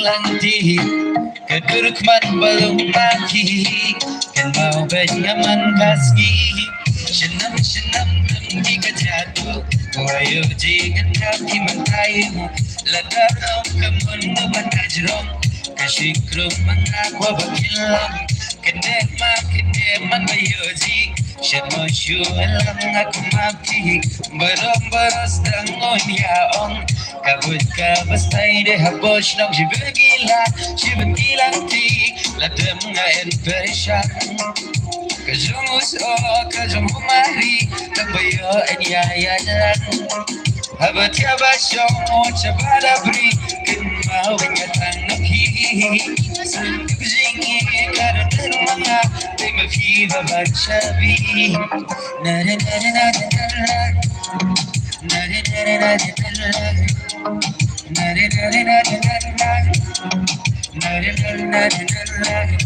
lanti keduruk man belum mati kan mau benyaman kaski senam di kejatuh koyo jigan hati mentayu ladar kemun nuban ajrom kasikrum mengakwa bakilam kedeman bayoji Syamosyu alang aku mati Berom-beros dangon yaong Kabut kabastay de habos Nong sibegilang ti Ladem ngayon persyan Kajungus o kajung humari Tambayo en yayanan Habat yabasyong o chabadabri Kenmau benyatang nuki Sangkabjingi karutan mga Tema viva bacabi Nare nare nare nare Nare nare nare nare Nare nare nare nare Nare nare nare nare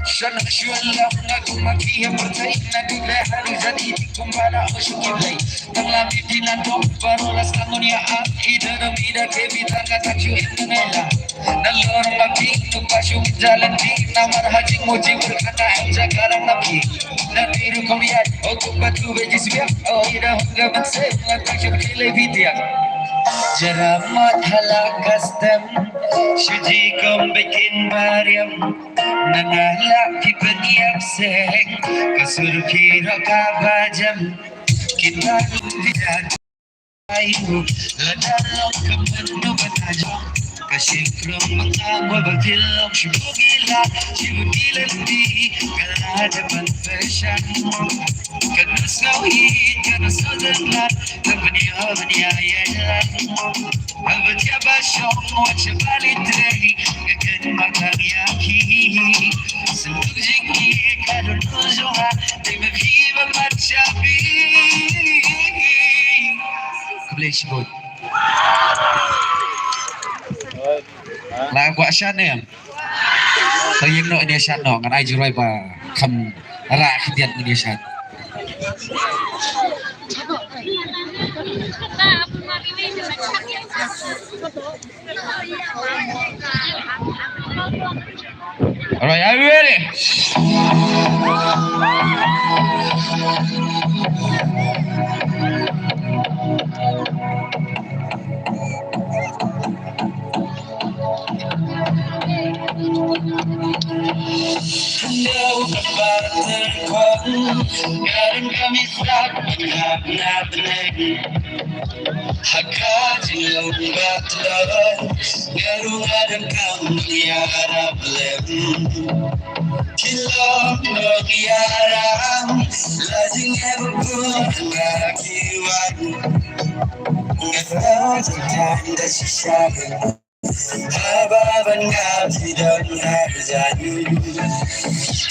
Sana syualam aku maki yang bertai Nagulai hari jadi dikumbala usyukiblai Tanglabi dinandong barulas kangunia Ida dong ida kebita katakyu inanela Nalor maki nupasyu jalan di Namar haji muji berkata jagarang nabi Nadiru kau lihat Oku batu bejis biak Oh ida hongga bense Ngatakyu kile bidiak Jaramat halakastem Syuji kom bikin bariam Nangalak di peniap seng Kasurki roka bajam Kita tidak ayu Ladalong kemendu batajong Kasikrum mengagwa bagilong Syibugila di Kaladapan fashion Kanus ngawit Kanus odenglan Kebenyah-benyayalan Abad yabasyong Wajah balitrehi Gagan makang yaki Sembuk jinggi Kadun uzuha Tema viva macabi Kebelah syibut Lagu asyad ni Tayang no ini asyad no Ngan ayu roi ba Kam Rak hitian ini asyad Alright, are you ready? Jauh kabar terkuat Garing kami sak Menghap-hap Haka jilau batlan Garung adang kamu Yara blem Kilau nok yaram Lazing ebukun Ngakiwan Ngatajan tanda sisyagan Hababan ngabdi dan harjani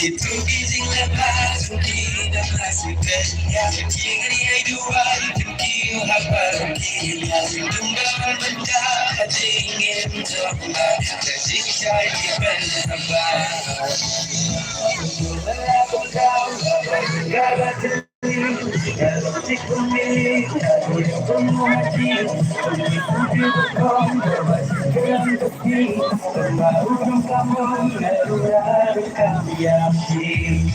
Itu gizing lepas Mungkin dan nasibnya Jangan ia dua Tengkiu habar Kini Tumbangan benda Jingin Jomba Jing syari Benabah Melakukan kau Gabat Kalau cikumi Kalau kamu mati Puji berkom Keram tepi Ujung kamu Meruah kami yakin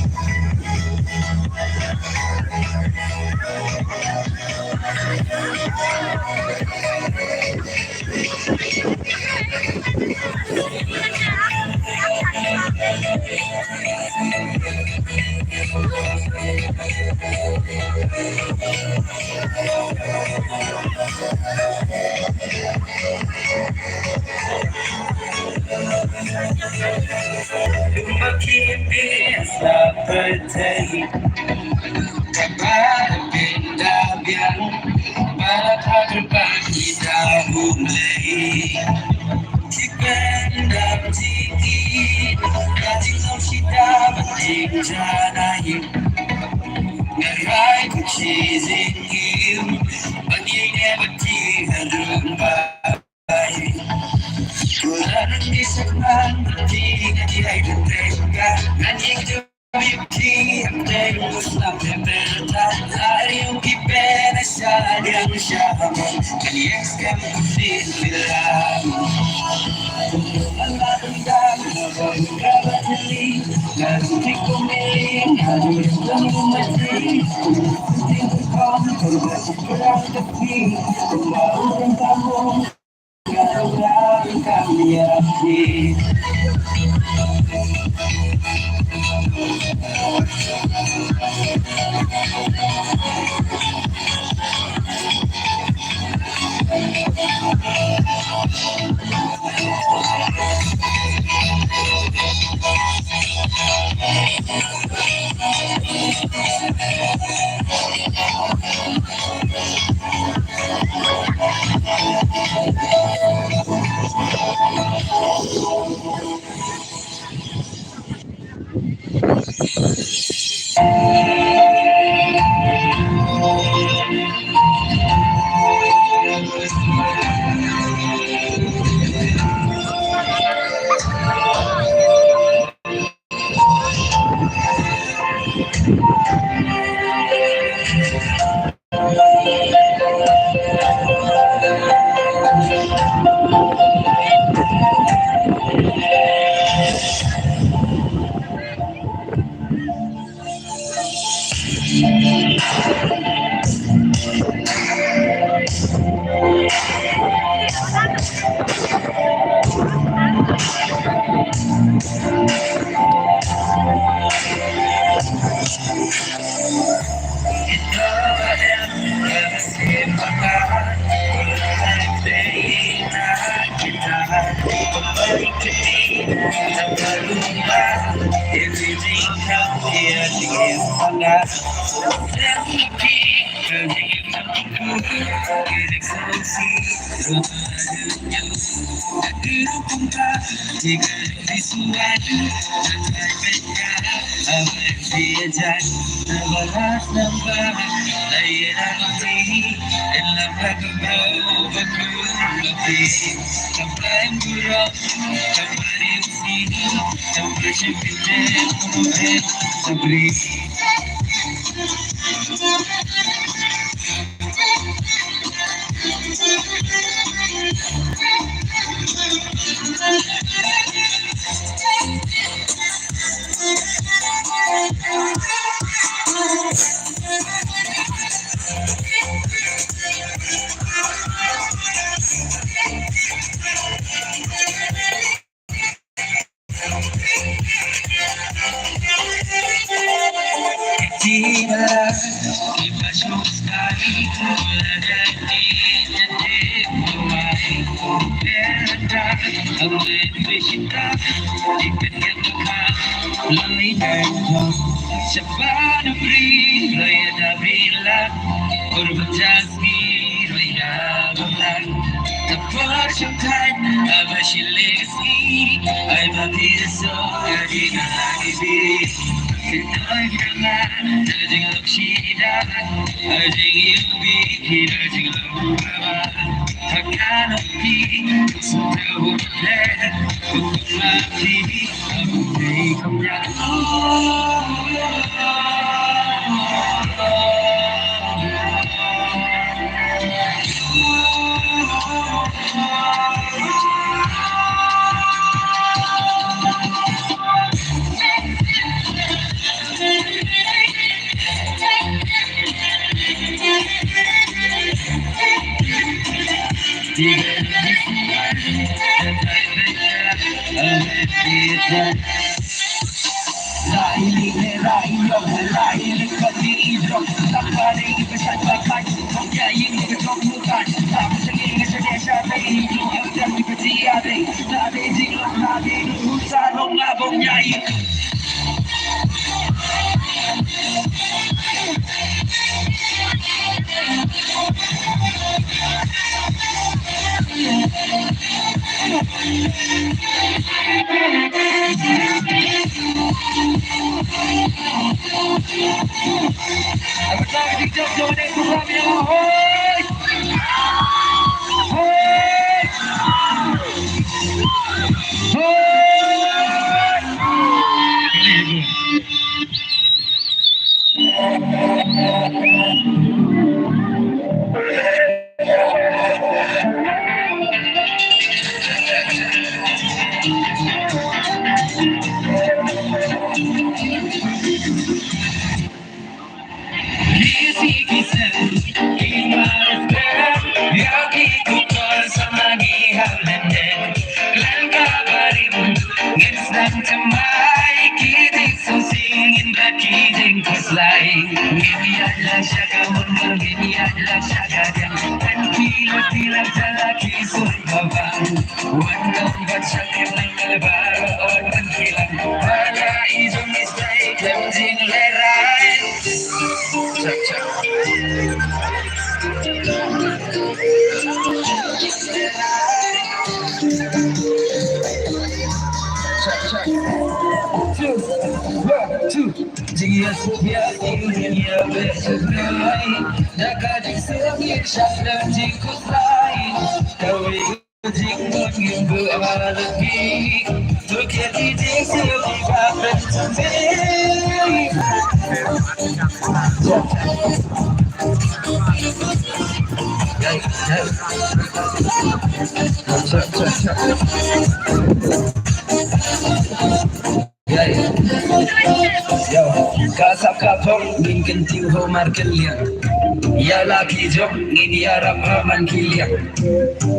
Makin biasa berteri Kabar benda biang Barat hadir pagi dahulu Dipendam tinggi Rajin kau sida penting janai Ngarai kuci zingim Bagi never tiga rumbai Wala nang isang man, di na di ay deteka. Nanyang Yuki, ang tengus na pementa. Ayong kipena siya, diyang siya mo. Kaniyang skam kusin bilang. Alam dam, nabay kabatali. Nalumi kumiling, halos lang umati. Tingin ko, kurba sa kurang kapi. Kumbaon ang tamong, karaw-rawin kami api. 여기 곳곳서 나기하는데 그런 가버림 It's not to my kidding so singing the kidding cause like Maybe I'd like shaka one more maybe I'd like shaka again And kilo tila jala kisun babang One dong but shaka lang malabaro or one kilang Wala isong mistake lemjing leray Check check Two, Dias ya dunia berseberai, jaga di sini syahdan jikut lain, kau jikut minggu lagi, tukar di sini bapak sendiri. Yo, kasap kapong min kenting ho markelian. Ya laki jok ngin ya ramaman kilian.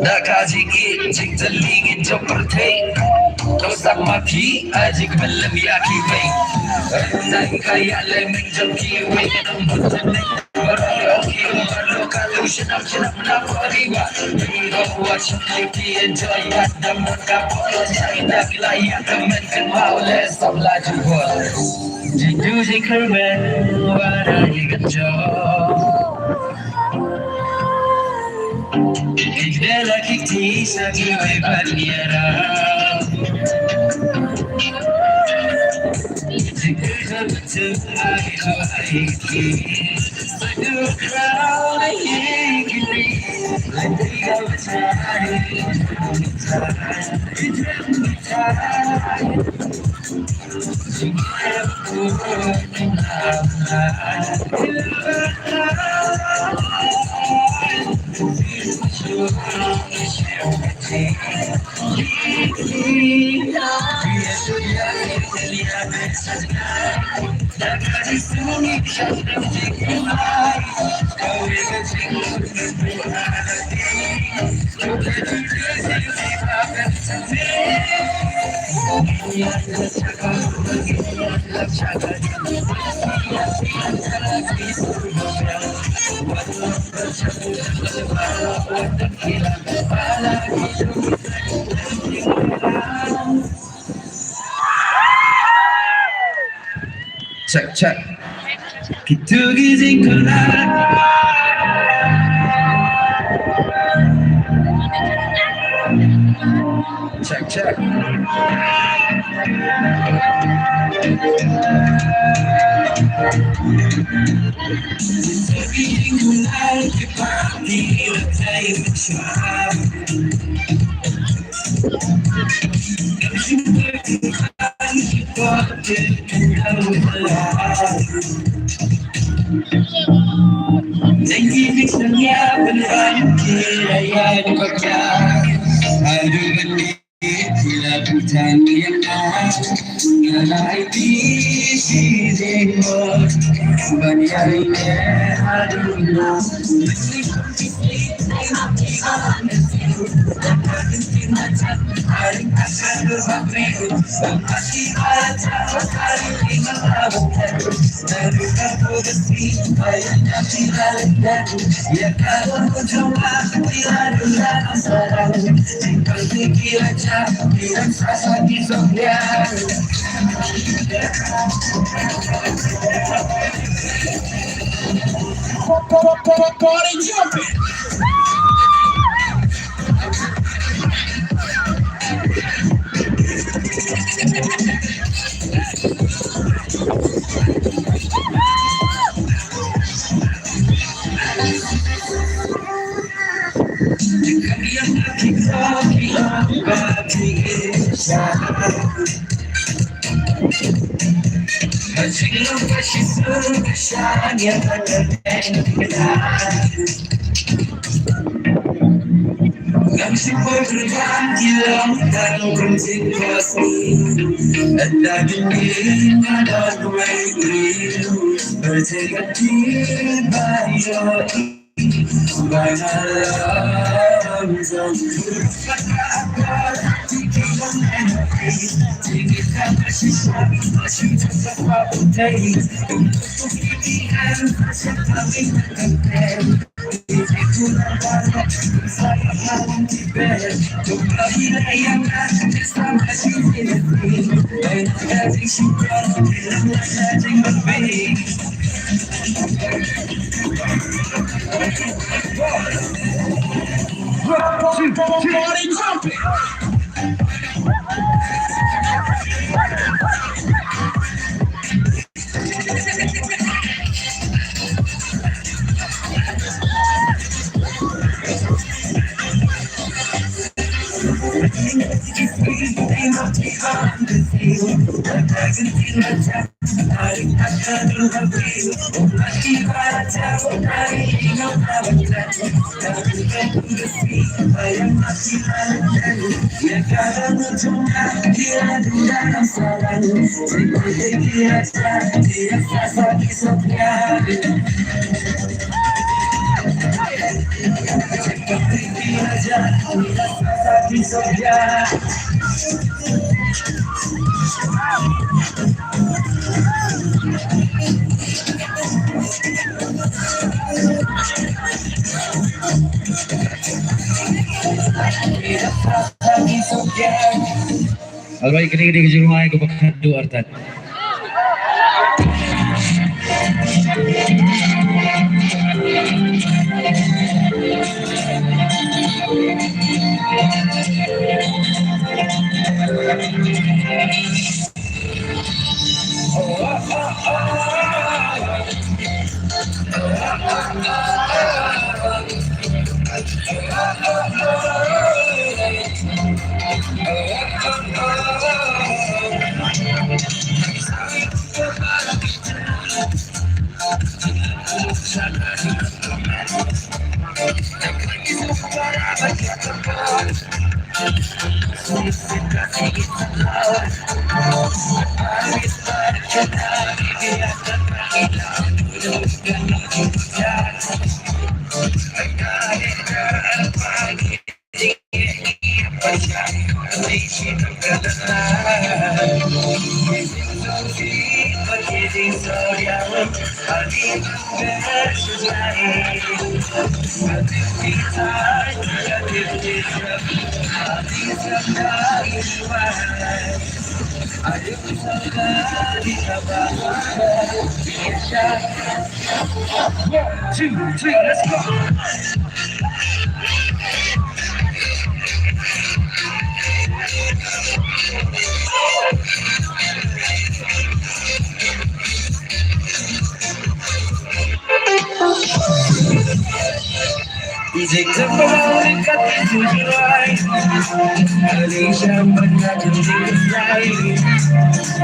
Da kajigi jik teligin jok pertai. Kau sak maki ajik malam ya kiway. Nai kaya leming jok kiway nam butanay. Barang kiway barang kalau shenam na pariwa. Higo watch you enjoy what the muka polo China kilaya temen kan mau les sabla jumpa. Jitu jikerben warai genjo. Ikdela kikti sagiwe banyera. Jitu betul lagi haiki. Satu crowd yikini. Lentiga bercari. Check, check. Gitu gizi kelar. Check, check. Ang sipol terbang hilang dan konsentrasi. Ada dingin ada duit berjegati bayar. Malam zambu Fatakar Tikilang energi Tinggikan bersisa Masih tersepak utai Untuk pilihan Masa kami terkempel Itu nampak Saya malam tiber Coba hilayangan Bersama syukur Baik dari syukur Bilang saja berbeda. Party jumping. Alright, kini ke rumah aku pakai dua artan. One, two, three, let's go. Jika kau dekat tujuan, Malaysia pernah mencintai.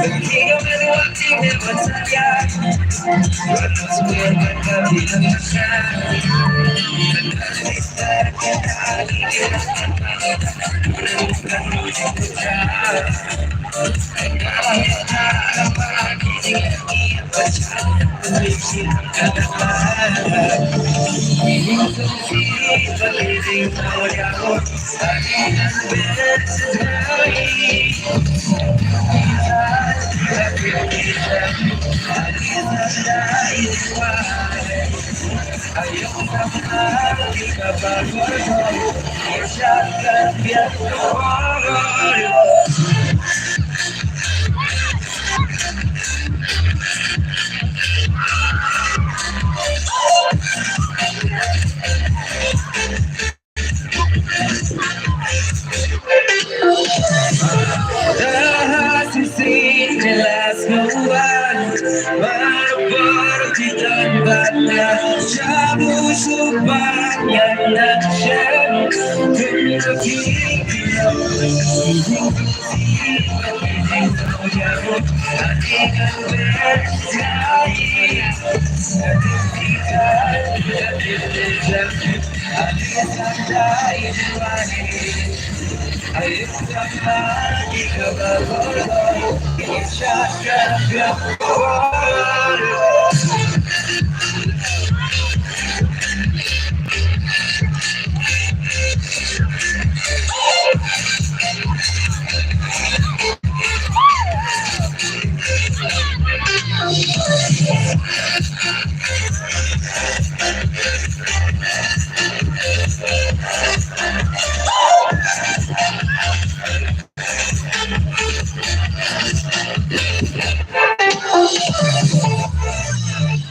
Hingga melewati lewat saya, walau semua kata dilakukan. Kendali terkendali, menemukan wujud putar. Engkau tak dapat diri berjalan menuju ke depan. Ini believing for your and better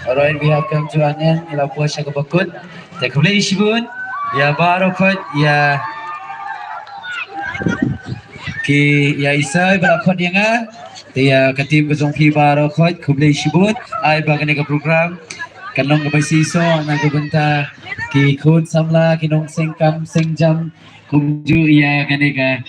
Alright, we have come to an end. Ila puasa kebakut. Tak boleh isibun. Ya barokot ya ki ya isai barokot yang ya katim bezongki barokot kublai isibun. Ai bagane ka program kanong kabasiso na gubenta ki kun samla kinong sengkam sengjam kumju ya ganega